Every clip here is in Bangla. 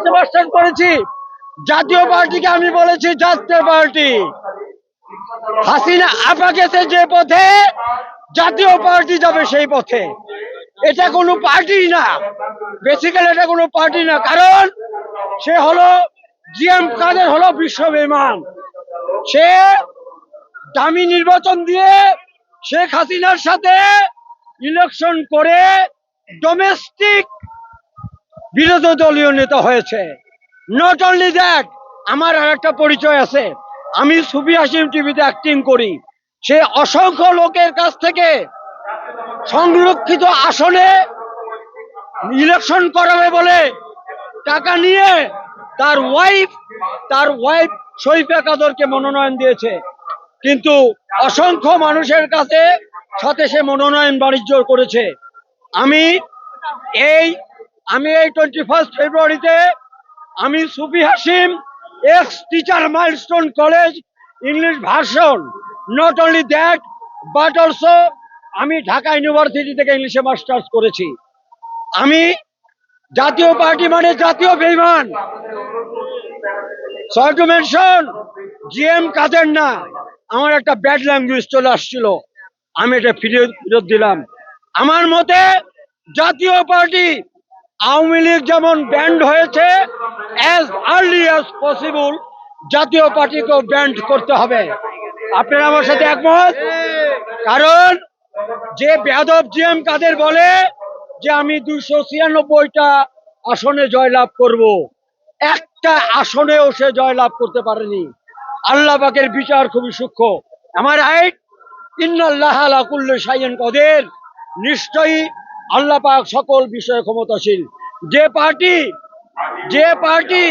ইংলিশে মাস্টার্স করেছি। জাতীয় পার্টিকে আমি বলেছি জাতীয় পার্টি। হাসিনা আপা গেছে যে পথে, জাতীয় পার্টি যাবে সেই পথে। এটা কোনো পার্টি না, বেসিক্যালি এটা কোনো পার্টি না। কারণ সে হলো জিএম কাদের হলো বিশ্ব বেঈমান। সে দামি নির্বাচন দিয়ে শেখ হাসিনার সাথে ইলেকশন করে ডোমেস্টিক বিরোধী দলীয় নেতা হয়েছে। নট অনলি দ্যাট, আমার আর একটা পরিচয় আছে। আমি সুফি হাসিম টিভিতে অ্যাক্টিং করি। সে অসংখ্য লোকের কাছ থেকে সংরক্ষিত আসনে ইলেকশন করাবে বলে টাকা নিয়ে তার ওয়াইফ শরীফা কাদরকে মনোনয়ন দিয়েছে। কিন্তু অসংখ্য মানুষের কাছে সাথে সে মনোনয়ন বাণিজ্য করেছে। আমি এই 21 ফেব্রুয়ারিতে আমি Sufi Hasim ex teacher Milestone college English version, not only that but also আমি ঢাকা ইউনিভার্সিটি থেকে ইংলিশে মাস্টার্স করেছি। আমি জাতীয় পার্টি মানে জাতীয় বেঈমান। সরি টু মেনশন জিএম কাদের না, আমার একটা ব্যাড ল্যাঙ্গুয়েজ চলে আসছিল, আমি এটা ফেরত দিলাম। আমার মতে জাতীয় পার্টি আওয়ামী লীগ যেমন ব্যান্ড হয়েছে, অ্যাজ আর্লি অ্যাজ পসিবল জাতীয় পার্টিকেও ব্যান্ড করতে হবে। আপনারা আমার সাথে একমত? কারণ যে বেয়াদব জিএম কাদের বলে যে আমি 296টা আসনে জয়লাভ করব, একটা আসনেও সে জয়লাভ করতে পারেনি। আল্লাহ পাকের বিচার খুবই সূক্ষ্ম। আমার রাইট, ইন্নাল্লাহ আলা কুল্লি শাইইন কদির, নিশ্চয়ই আল্লাহ পাক সকল বিষয়ে ক্ষমতাশীল। যে পার্টি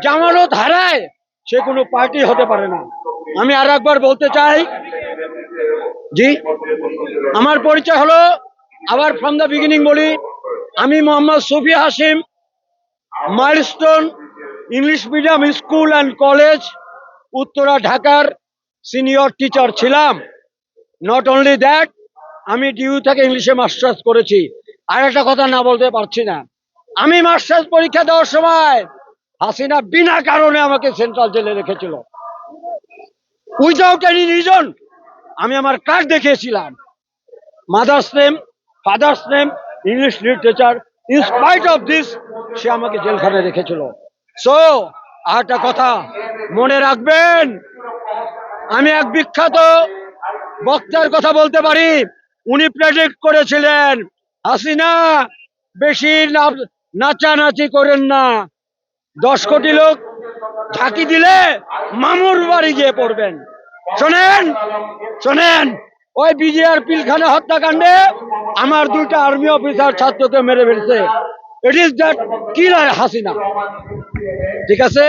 জামানত হারায় সে কোনো পার্টি হতে পারে না। আমি আর একবার বলতে চাই, জি আমার পরিচয় হলো, আবার ফ্রম দ্য বিগিনিং বলি, আমি Mohammad Sufi Hasim, Milestone English medium school and college Uttara ঢাকার সিনিয়র টিচার ছিলাম। নট অনলি দ্যাট, আমি ডিউ থেকে ইংলিশে মাস্টার্স করেছি। আর একটা কথা না বলতে পারছি না, আমি মাস্টার্স পরীক্ষা দেওয়ার সময় হাসিনা বিনা কারণে আমাকে সেন্ট্রাল জেলে রেখেছিল, উইদাউট এনি রিজন। আমি আমার কার্ড দেখিয়েছিলাম, mother's name, father's name, English literature, in spite of this সে আমাকে জেলখানায় রেখেছিল। সো আর একটা কথা মনে রাখবেন, আমি এক বিখ্যাত বক্তার কথা বলতে পারি। উনি প্রেডিক্ট করেছিলেন হাসিনা বেশি নাচানাচি করেন না, 10 কোটি লোক ঝাঁকি দিলে মামুর বাড়ি গিয়ে পড়বেন। শোনেন, ওই বিজিআর পিলখানা হত্যাকাণ্ডে আমার 2টা আর্মি অফিসার ছাত্রকে মেরে ফেলছে। ইট ইজ দ্যাট কিলার হাসিনা। ঠিক আছে।